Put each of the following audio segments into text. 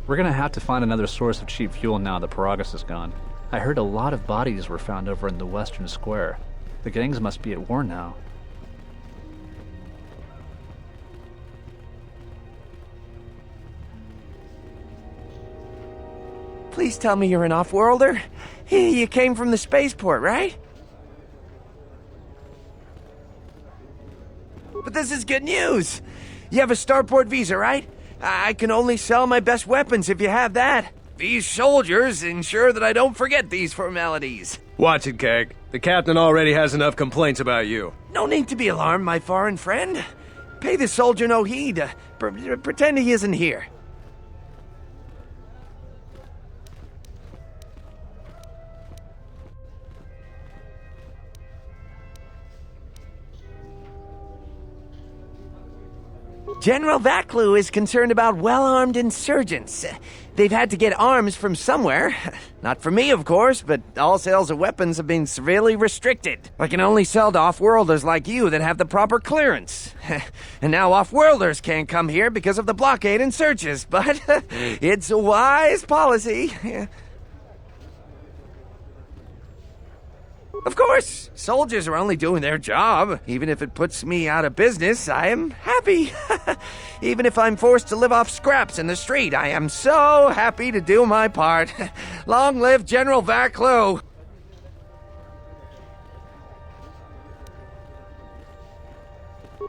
We're gonna have to find another source of cheap fuel now that Paragus is gone. I heard a lot of bodies were found over in the western square. The gangs must be at war now. Please tell me you're an off-worlder. You came from the spaceport, right? But this is good news. You have a starport visa, right? I can only sell my best weapons if you have that. These soldiers ensure that I don't forget these formalities. Watch it, Keg. The captain already has enough complaints about you. No need to be alarmed, my foreign friend. Pay the soldier no heed. Pretend he isn't here. General Vaklu is concerned about well-armed insurgents. They've had to get arms from somewhere. Not from me, of course, but all sales of weapons have been severely restricted. I can only sell to off-worlders like you that have the proper clearance. And now off-worlders can't come here because of the blockade and searches, but it's a wise policy. Of course, soldiers are only doing their job. Even if it puts me out of business, I am happy. Even if I'm forced to live off scraps in the street, I am so happy to do my part. Long live General Vaklu!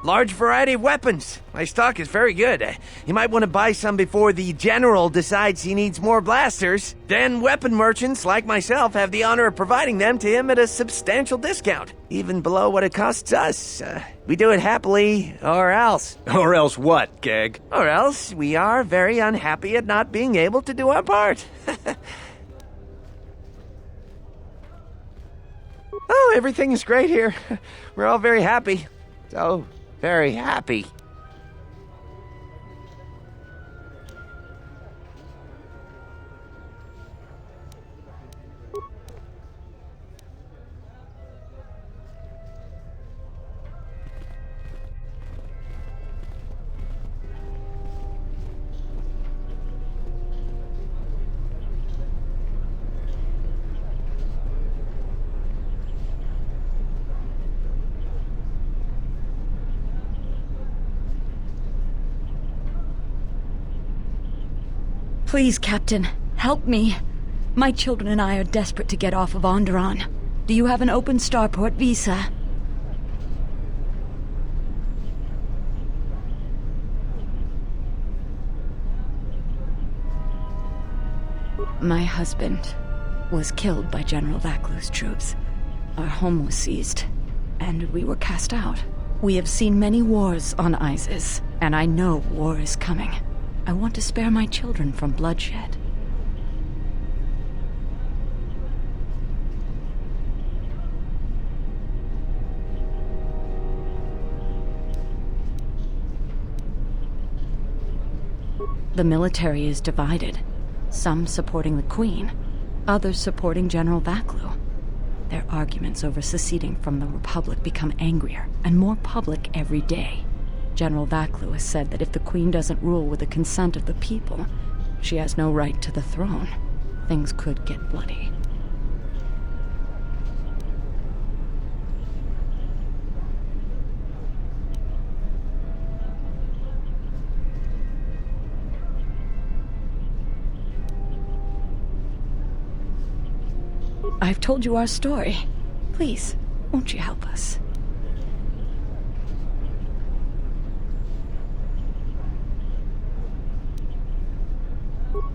Large variety of weapons. My stock is very good. You might want to buy some before the general decides he needs more blasters. Then weapon merchants like myself have the honor of providing them to him at a substantial discount, even below what it costs us. We do it happily, or else. Or else what, Keg? Or else we are very unhappy at not being able to do our part. Oh, everything is great here. We're all very happy. So very happy. Please, Captain, help me. My children and I are desperate to get off of Ondorron. Do you have an open starport visa? My husband was killed by General Vaklu's troops. Our home was seized, and we were cast out. We have seen many wars on Isis, and I know war is coming. I want to spare my children from bloodshed. The military is divided, some supporting the Queen, others supporting General Vaklu. Their arguments over seceding from the Republic become angrier and more public every day. General Vaklu has said that if the Queen doesn't rule with the consent of the people, she has no right to the throne. Things could get bloody. I've told you our story. Please, won't you help us?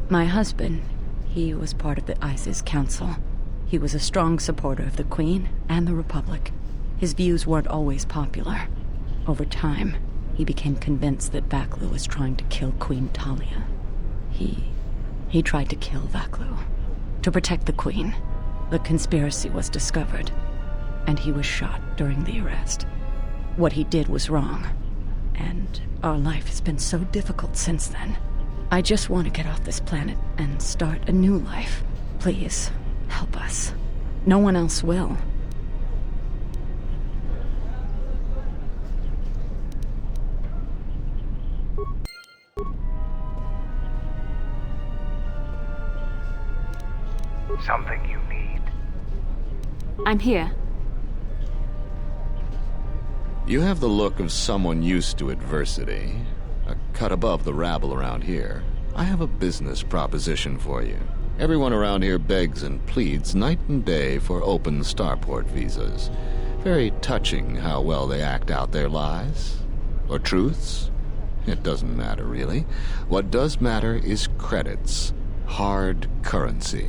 My husband, he was part of the ISIS Council. He was a strong supporter of the Queen and the Republic. His views weren't always popular. Over time, he became convinced that Vaklu was trying to kill Queen Talia. He tried to kill Vaklu. To protect the Queen, the conspiracy was discovered, and he was shot during the arrest. What he did was wrong, and our life has been so difficult since then. I just want to get off this planet and start a new life. Please, help us. No one else will. Something you need? I'm here. You have the look of someone used to adversity, a cut above the rabble around here. I have a business proposition for you. Everyone around here begs and pleads night and day for open starport visas. Very touching how well they act out their lies. Or truths. It doesn't matter, really. What does matter is credits. Hard currency.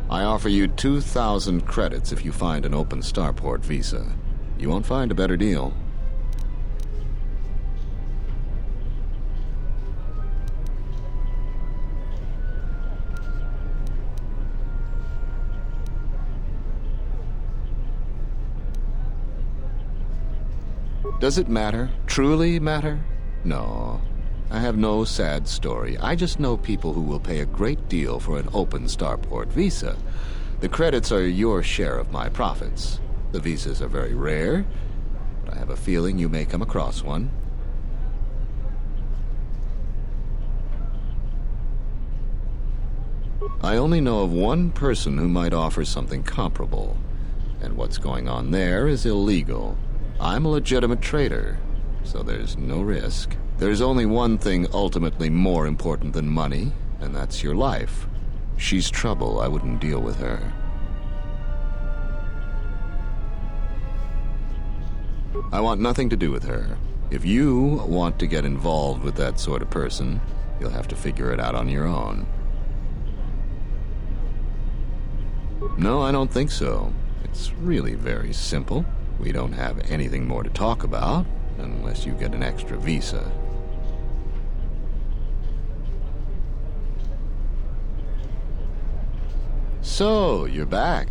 I offer you 2,000 credits if you find an open starport visa. You won't find a better deal. Does it matter? Truly matter? No. I have no sad story. I just know people who will pay a great deal for an open starport visa. The credits are your share of my profits. The visas are very rare, but I have a feeling you may come across one. I only know of one person who might offer something comparable, and what's going on there is illegal. I'm a legitimate trader, so there's no risk. There's only one thing ultimately more important than money, and that's your life. She's trouble. I wouldn't deal with her. I want nothing to do with her. If you want to get involved with that sort of person, you'll have to figure it out on your own. No, I don't think so. It's really very simple. We don't have anything more to talk about, unless you get an extra visa. So, you're back.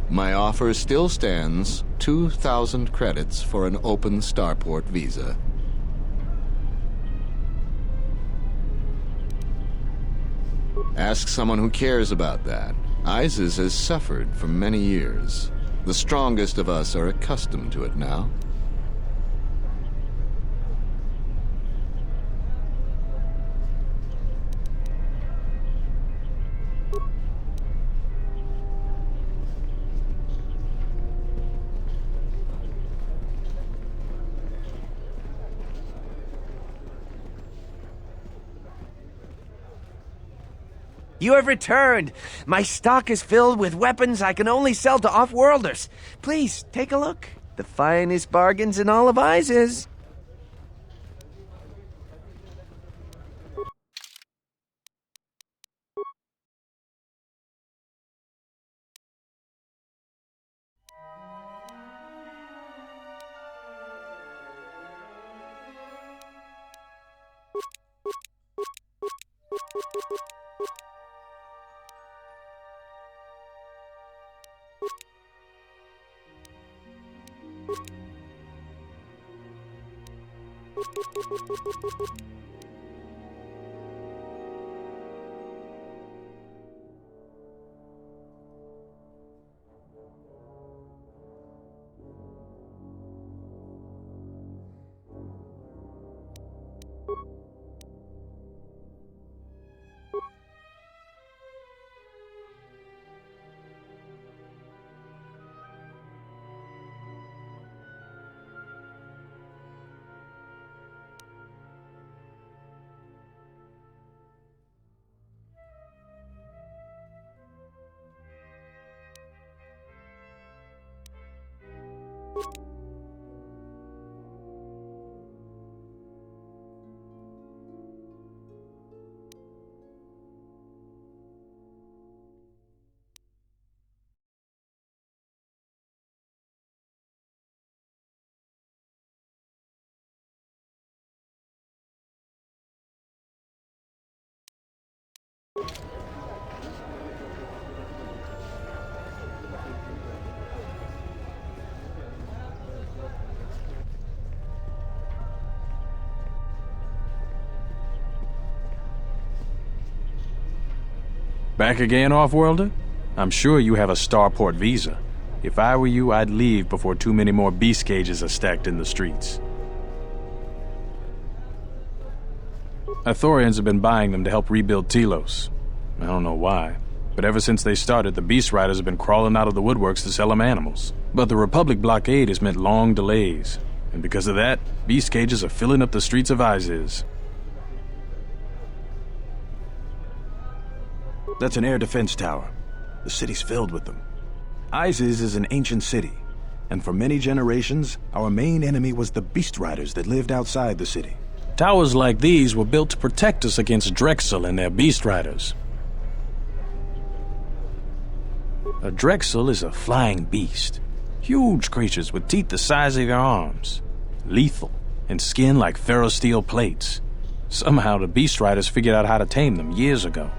My offer still stands. 2,000 credits for an open starport visa. Ask someone who cares about that. ISIS has suffered for many years. The strongest of us are accustomed to it now. You have returned. My stock is filled with weapons I can only sell to off-worlders. Please, take a look. The finest bargains in all of ISIS. Back again, off-worlder? I'm sure you have a starport visa. If I were you, I'd leave before too many more beast cages are stacked in the streets. Ithorians have been buying them to help rebuild Telos. I don't know why, but but ever since they started, the Beast Riders have been crawling out of the woodworks to sell them animals. But the Republic blockade has meant long delays, and because of that, beast cages are filling up the streets of Izes. That's an air defense tower. The city's filled with them. Izes is an ancient city, and for many generations, our main enemy was the Beast Riders that lived outside the city. Towers like these were built to protect us against Drexel and their Beast Riders. A Drexel is a flying beast. Huge creatures with teeth the size of your arms. Lethal, and skin like ferrosteel plates. Somehow the Beast Riders figured out how to tame them years ago.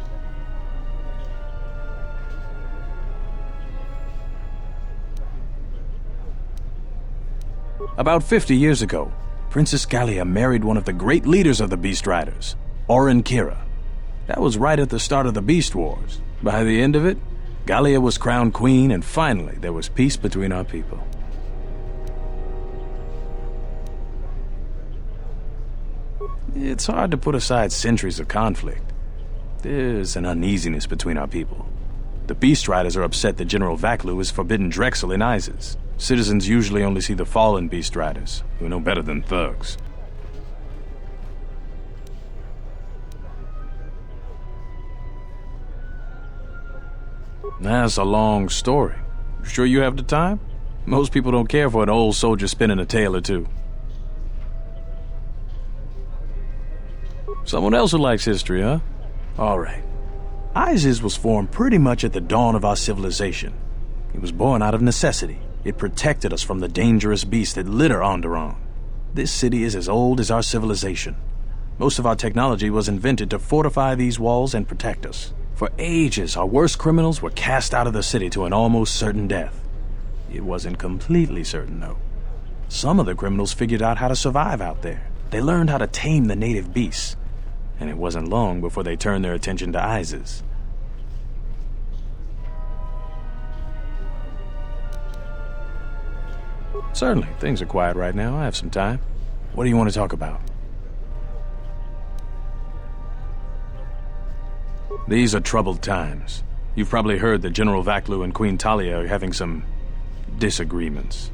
About 50 years ago, Princess Gallia married one of the great leaders of the Beast Riders, Orin Kira. That was right at the start of the Beast Wars. By the end of it, Gallia was crowned queen, and finally there was peace between our people. It's hard to put aside centuries of conflict. There's an uneasiness between our people. The Beast Riders are upset that General Vaklu has forbidden Drexel in Izes. Citizens usually only see the fallen Beast Riders, who are no better than thugs. That's a long story. Sure you have the time? Most people don't care for an old soldier spinning a tale or two. Someone else who likes history, huh? All right. Izes was formed pretty much at the dawn of our civilization. It was born out of necessity. It protected us from the dangerous beasts that litter Oндерон. This city is as old as our civilization. Most of our technology was invented to fortify these walls and protect us. For ages, our worst criminals were cast out of the city to an almost certain death. It wasn't completely certain, though. Some of the criminals figured out how to survive out there. They learned how to tame the native beasts. And it wasn't long before they turned their attention to Izes. Certainly, things are quiet right now. I have some time. What do you want to talk about? These are troubled times. You've probably heard that General Vaklu and Queen Talia are having some disagreements.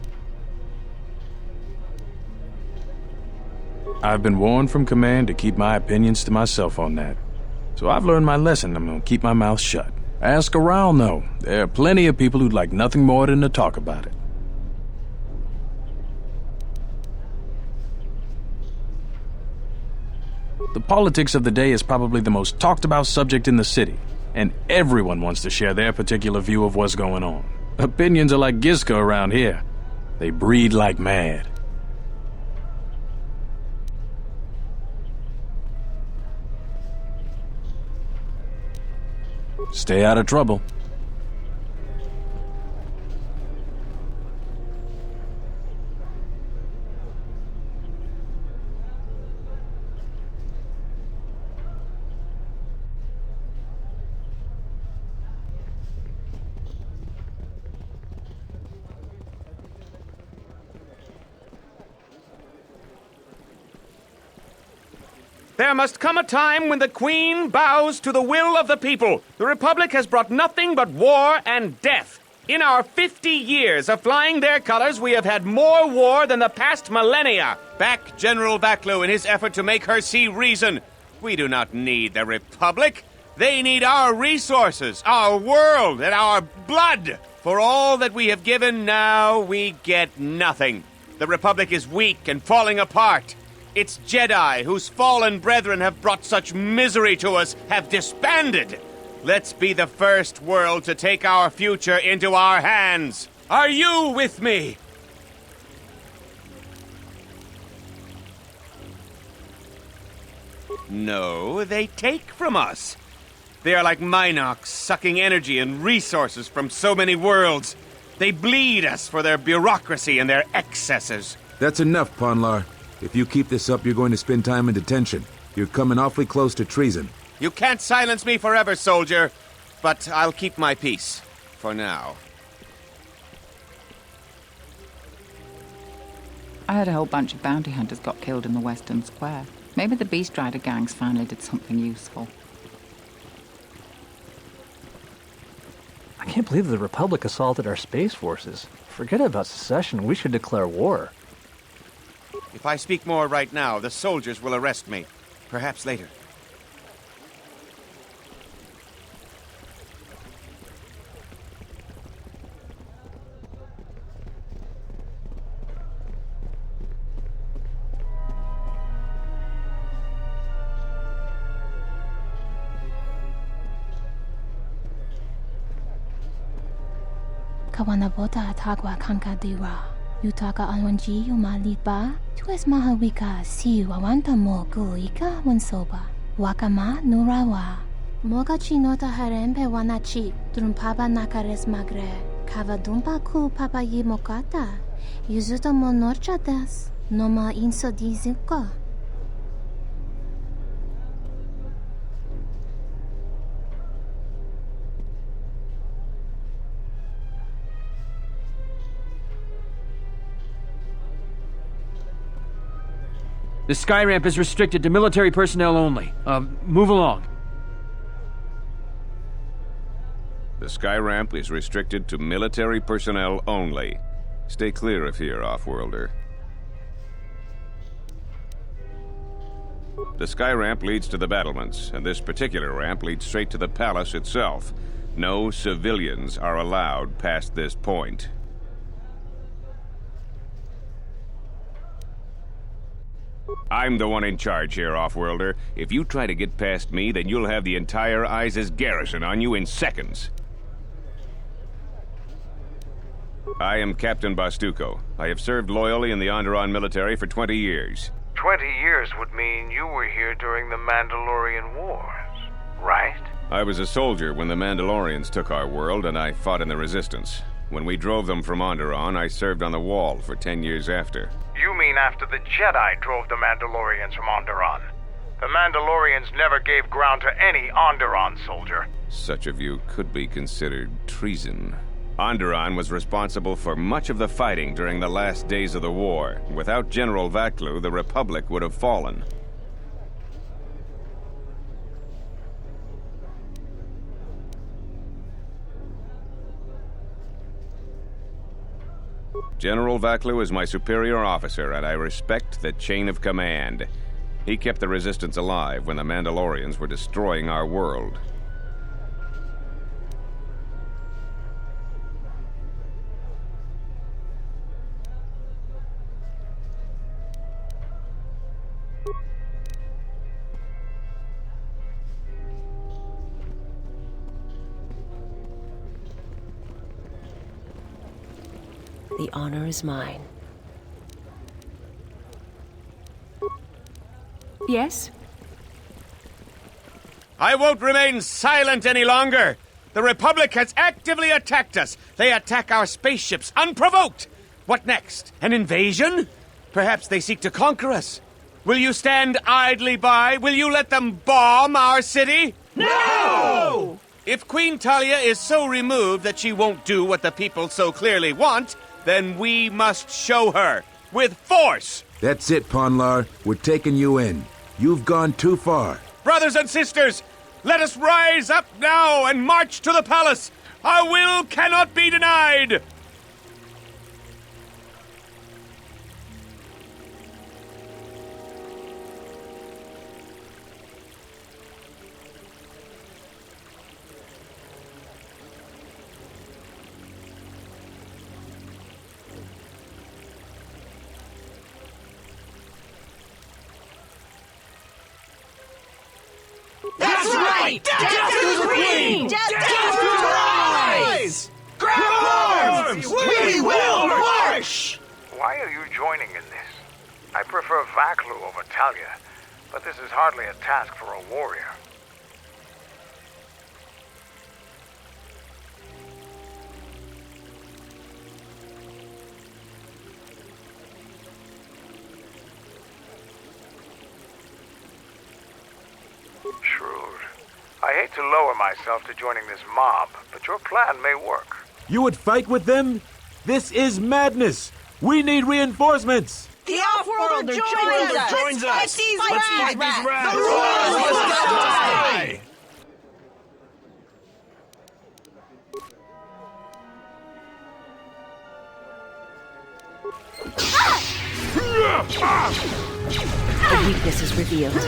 I've been warned from command to keep my opinions to myself on that. So I've learned my lesson. I'm gonna keep my mouth shut. Ask around, though. There are plenty of people who'd like nothing more than to talk about it. The politics of the day is probably the most talked about subject in the city, and everyone wants to share their particular view of what's going on. Opinions are like Gisco around here. They breed like mad. Stay out of trouble. There must come a time when the Queen bows to the will of the people. The Republic has brought nothing but war and death. In our 50 years of flying their colors, we have had more war than the past millennia. Back General Vaklu in his effort to make her see reason. We do not need the Republic. They need our resources, our world, and our blood. For all that we have given, now we get nothing. The Republic is weak and falling apart. Its Jedi, whose fallen brethren have brought such misery to us, have disbanded. Let's be the first world to take our future into our hands. Are you with me? No, they take from us. They are like Minox, sucking energy and resources from so many worlds. They bleed us for their bureaucracy and their excesses. That's enough, Ponlar. If you keep this up, you're going to spend time in detention. You're coming awfully close to treason. You can't silence me forever, soldier. But I'll keep my peace. For now. I heard a whole bunch of bounty hunters got killed in the Western Square. Maybe the Beast Rider gangs finally did something useful. I can't believe the Republic assaulted our space forces. Forget about secession. We should declare war. If I speak more right now, the soldiers will arrest me. Perhaps later. Kawanabota atagwa kankadiwa. Yutaka alwanji umalipa. Tues mahawika si wawanta mo guika wansoba. Wakama nurawa. Moga chinota harembe wanachi. Drumpaba nakares magre. Kavadumpa ku papa yimokata. Yuzuta monorcha des. Noma inso dizuka. The sky ramp is restricted to military personnel only. Move along. The sky ramp is restricted to military personnel only. Stay clear of here, Offworlder. The sky ramp leads to the battlements, and this particular ramp leads straight to the palace itself. No civilians are allowed past this point. I'm the one in charge here, Offworlder. If you try to get past me, then you'll have the entire ISIS garrison on you in seconds. I am Captain Bastuco. I have served loyally in the Oндерон military for 20 years. 20 years would mean you were here during the Mandalorian Wars, right? I was a soldier when the Mandalorians took our world, and I fought in the Resistance. When we drove them from Oндерон, I served on the Wall for 10 years after. You mean after the Jedi drove the Mandalorians from Oндерон? The Mandalorians never gave ground to any Oндерон soldier. Such a view could be considered treason. Oндерон was responsible for much of the fighting during the last days of the war. Without General Vaklu, the Republic would have fallen. General Vaklu is my superior officer, and I respect the chain of command. He kept the Resistance alive when the Mandalorians were destroying our world. The honor is mine. Yes? I won't remain silent any longer. The Republic has actively attacked us. They attack our spaceships unprovoked. What next? An invasion? Perhaps they seek to conquer us. Will you stand idly by? Will you let them bomb our city? No! If Queen Talia is so removed that she won't do what the people so clearly want, then we must show her, with force! That's it, Ponlar. We're taking you in. You've gone too far. Brothers and sisters, let us rise up now and march to the palace! Our will cannot be denied! That's right! Death to the Queen! Death to the rise! Grab arms! We will march! Why are you joining in this? I prefer Vaklu over Talia, but this is hardly a task for a warrior. Shrewd. I hate to lower myself to joining this mob, but your plan may work. You would fight with them? This is madness! We need reinforcements! The Offworlder joins us! Let's fight these rats! The Royals must die! weakness is revealed. More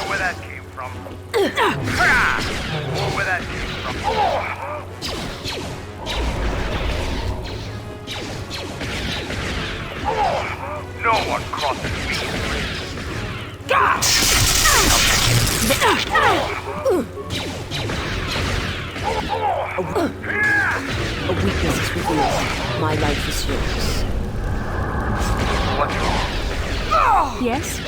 where that came from. More where that came from. No one crosses me. A weakness is revealed. My life is yours. What's wrong? Yes?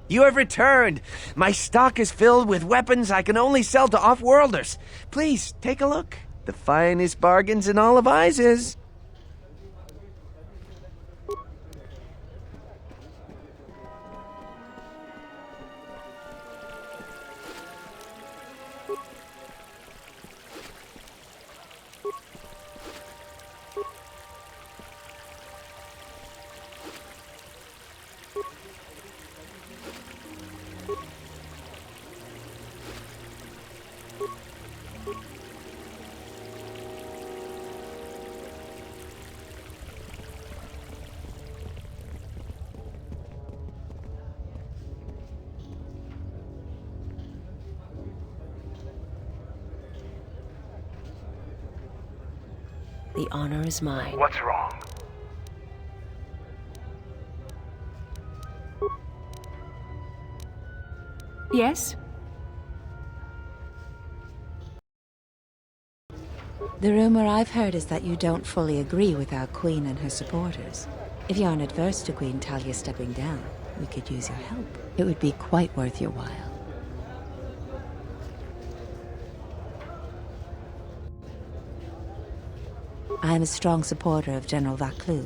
You have returned. My stock is filled with weapons I can only sell to off-worlders. Please, take a look. The finest bargains in all of Izes. The honor is mine. What's wrong? Yes? The rumor I've heard is that you don't fully agree with our queen and her supporters. If you aren't adverse to Queen Talia stepping down, we could use your help. It would be quite worth your while. I am a strong supporter of General Vaclu.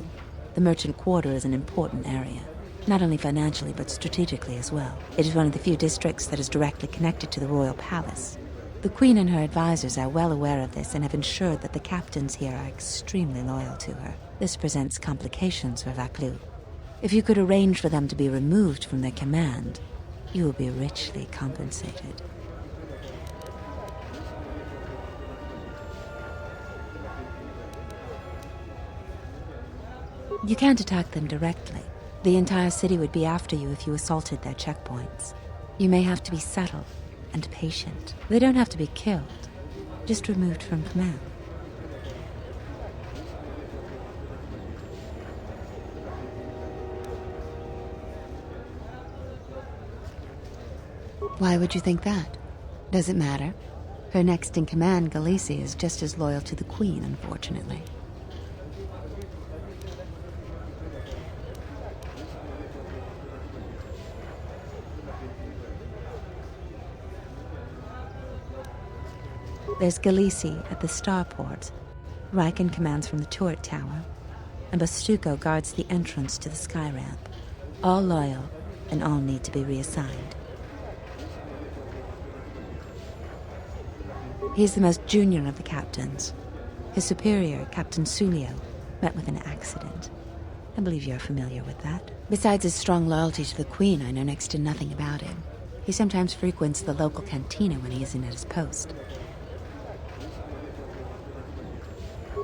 The merchant quarter is an important area, not only financially but strategically as well. It is one of the few districts that is directly connected to the royal palace. The Queen and her advisors are well aware of this and have ensured that the captains here are extremely loyal to her. This presents complications for Vaclu. If you could arrange for them to be removed from their command, you will be richly compensated. You can't attack them directly. The entire city would be after you if you assaulted their checkpoints. You may have to be subtle and patient. They don't have to be killed, just removed from command. Why would you think that? Does it matter? Her next in command, Galisi, is just as loyal to the Queen, unfortunately. There's Galisi at the starport. Riken commands from the turret tower, and Bastuco guards the entrance to the sky ramp. All loyal, and all need to be reassigned. He's the most junior of the captains. His superior, Captain Sulio, met with an accident. I believe you're familiar with that. Besides his strong loyalty to the Queen, I know next to nothing about him. He sometimes frequents the local cantina when he isn't at his post.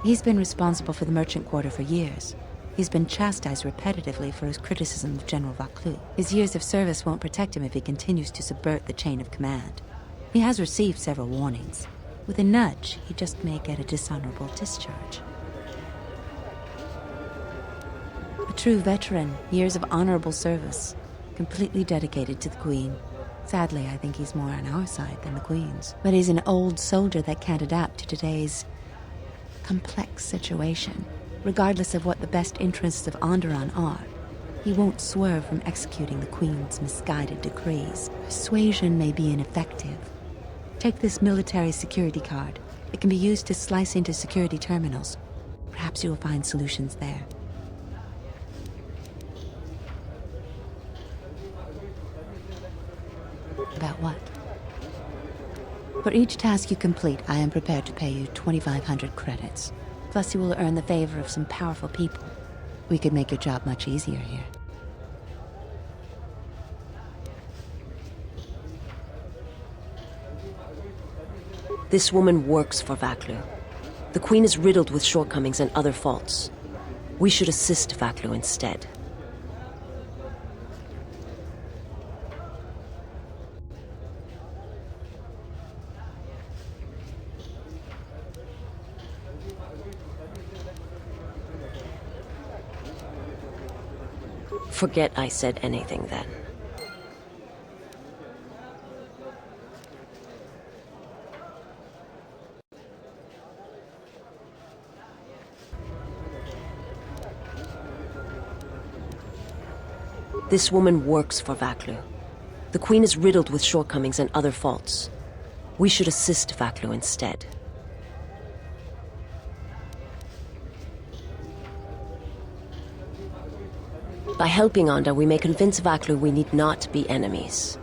He's been responsible for the merchant quarter for years. He's been chastised repetitively for his criticism of General Vaclu. His years of service won't protect him if he continues to subvert the chain of command. He has received several warnings. With a nudge, he just may get a dishonorable discharge. A true veteran, years of honorable service, completely dedicated to the Queen. Sadly, I think he's more on our side than the Queen's. But he's an old soldier that can't adapt to today's complex situation. Regardless of what the best interests of Ondorron are, he won't swerve from executing the Queen's misguided decrees. Persuasion may be ineffective, Take this military security card. It can be used to slice into security terminals. Perhaps you will find solutions there. About what? For each task you complete, I am prepared to pay you 2,500 credits. Plus, you will earn the favor of some powerful people. We could make your job much easier here. This woman works for Vaklu. The Queen is riddled with shortcomings and other faults. We should assist Vaklu instead. Forget I said anything then. This woman works for Vaklu. The Queen is riddled with shortcomings and other faults. We should assist Vaklu instead. By helping Onda, we may convince Vaklu we need not be enemies.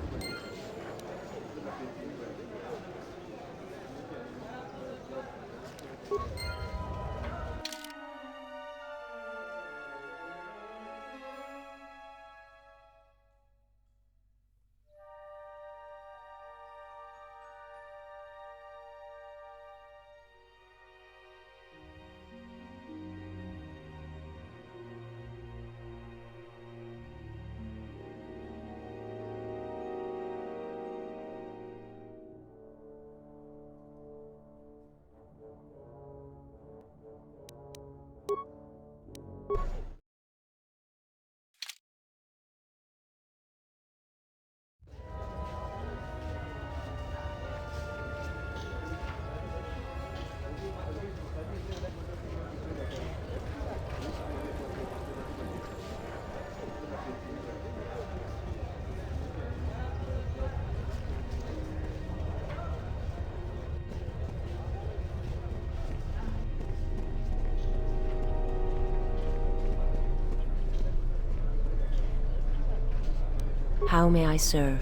How may I serve?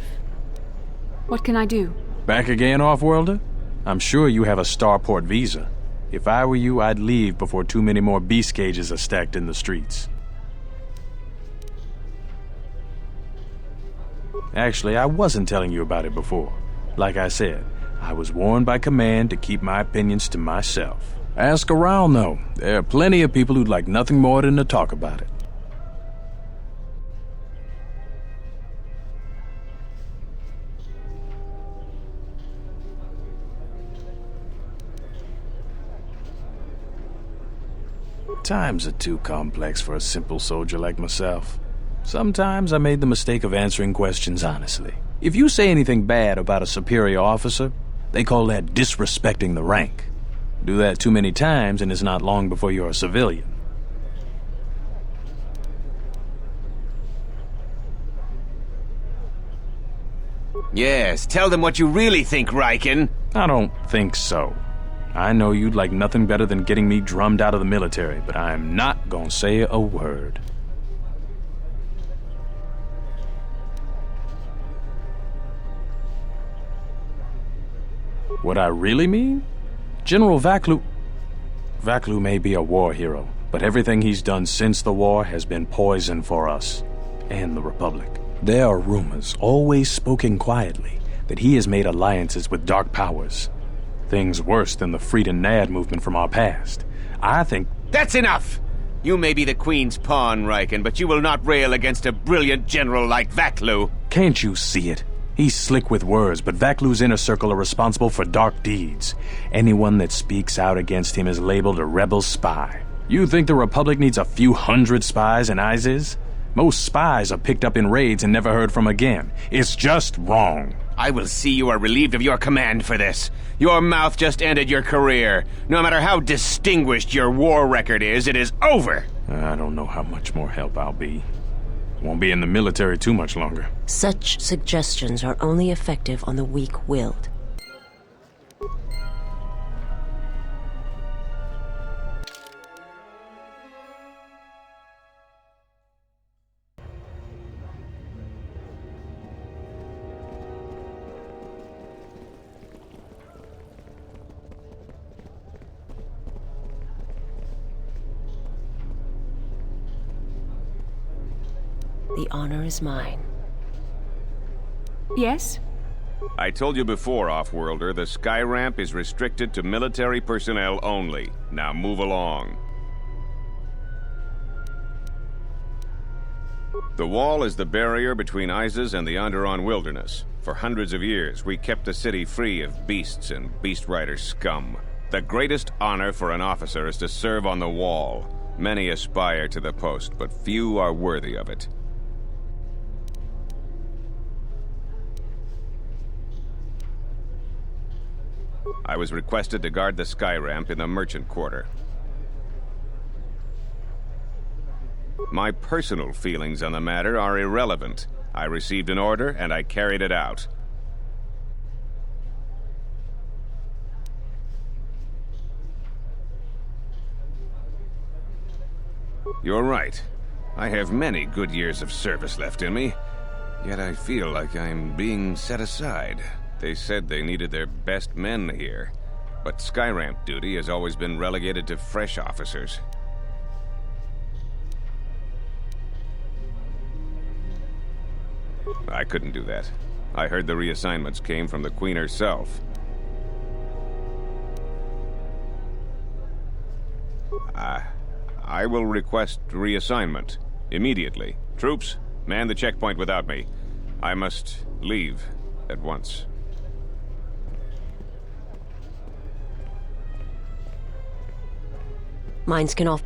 What can I do? Back again, Off-Worlder? I'm sure you have a starport visa. If I were you, I'd leave before too many more beast cages are stacked in the streets. Actually, I wasn't telling you about it before. Like I said, I was warned by command to keep my opinions to myself. Ask around, though. There are plenty of people who'd like nothing more than to talk about it. Times are too complex for a simple soldier like myself. Sometimes I made the mistake of answering questions honestly. If you say anything bad about a superior officer, they call that disrespecting the rank. Do that too many times and it's not long before you're a civilian. Yes, tell them what you really think, Riken. I don't think so. I know you'd like nothing better than getting me drummed out of the military, but I'm not gonna say a word. What I really mean? General Vaklu may be a war hero, but everything he's done since the war has been poison for us and the Republic. There are rumors, always spoken quietly, that he has made alliances with dark powers. Things worse than the Freed and Nad movement from our past. I think... That's enough! You may be the Queen's pawn, Riken, but you will not rail against a brilliant general like Vaklu. Can't you see it? He's slick with words, but Vaklu's inner circle are responsible for dark deeds. Anyone that speaks out against him is labeled a rebel spy. You think the Republic needs a few hundred spies in ISIS? Most spies are picked up in raids and never heard from again. It's just wrong. I will see you are relieved of your command for this. Your mouth just ended your career. No matter how distinguished your war record is, it is over. I don't know how much more help I'll be. Won't be in the military too much longer. Such suggestions are only effective on the weak-willed. The honor is mine. Yes? I told you before, Off-Worlder, the sky ramp is restricted to military personnel only. Now move along. The wall is the barrier between Isis and the Oндерон wilderness. For hundreds of years, we kept the city free of beasts and beast rider scum. The greatest honor for an officer is to serve on the wall. Many aspire to the post, but few are worthy of it. I was requested to guard the sky ramp in the merchant quarter. My personal feelings on the matter are irrelevant. I received an order, and I carried it out. You're right. I have many good years of service left in me, yet I feel like I'm being set aside. They said they needed their best men here, but Skyramp duty has always been relegated to fresh officers. I couldn't do that. I heard the reassignments came from the Queen herself. I will request reassignment immediately. Troops, man the checkpoint without me. I must leave at once. Mines can off.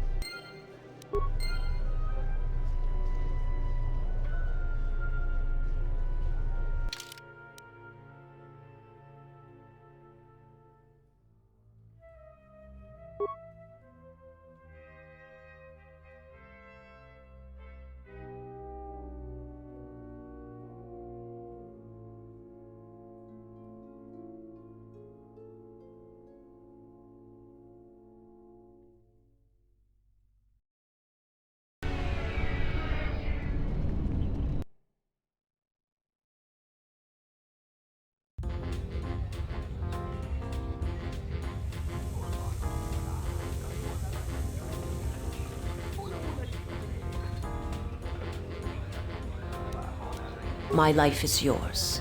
My life is yours.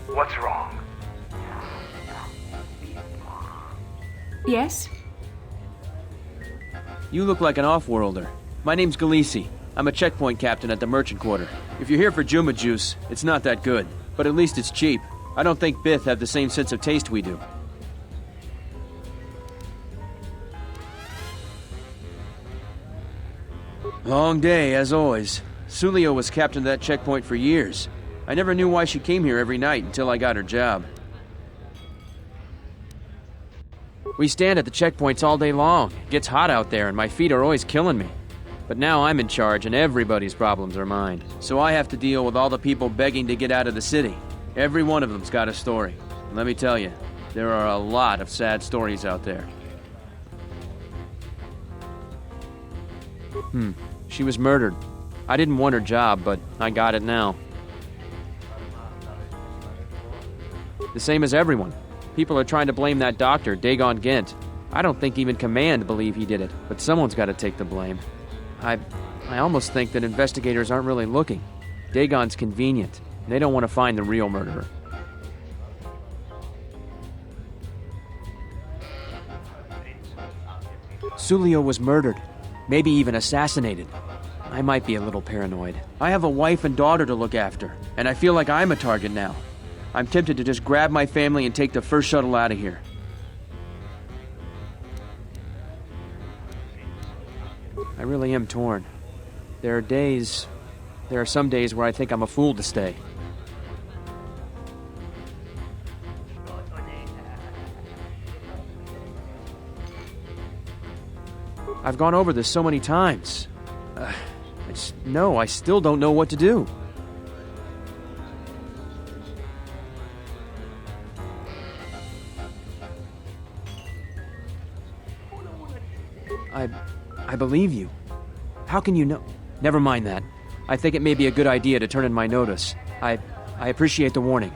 What's wrong? Yes? You look like an off-worlder. My name's Galisi. I'm a checkpoint captain at the merchant quarter. If you're here for Juma juice, it's not that good. But at least it's cheap. I don't think Bith have the same sense of taste we do. Long day, as always. Sulio was captain of that checkpoint for years. I never knew why she came here every night until I got her job. We stand at the checkpoints all day long. It gets hot out there and my feet are always killing me. But now I'm in charge and everybody's problems are mine. So I have to deal with all the people begging to get out of the city. Every one of them's got a story. And let me tell you, there are a lot of sad stories out there. She was murdered. I didn't want her job, but I got it now. The same as everyone. People are trying to blame that doctor, Dagon Gent. I don't think even Command believe he did it, but someone's got to take the blame. I almost think that investigators aren't really looking. Dagon's convenient. They don't want to find the real murderer. Sulio was murdered. Maybe even assassinated. I might be a little paranoid. I have a wife and daughter to look after, and I feel like I'm a target now. I'm tempted to just grab my family and take the first shuttle out of here. I really am torn. There are some days where I think I'm a fool to stay. I've gone over this so many times. I still don't know what to do. I believe you. How can you know? Never mind that. I think it may be a good idea to turn in my notice. I appreciate the warning.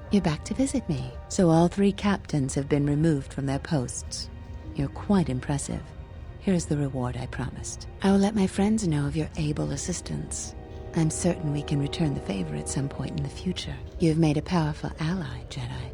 You're back to visit me. So all 3 captains have been removed from their posts. You're quite impressive. Here's the reward I promised. I will let my friends know of your able assistance. I'm certain we can return the favor at some point in the future. You've made a powerful ally, Jedi.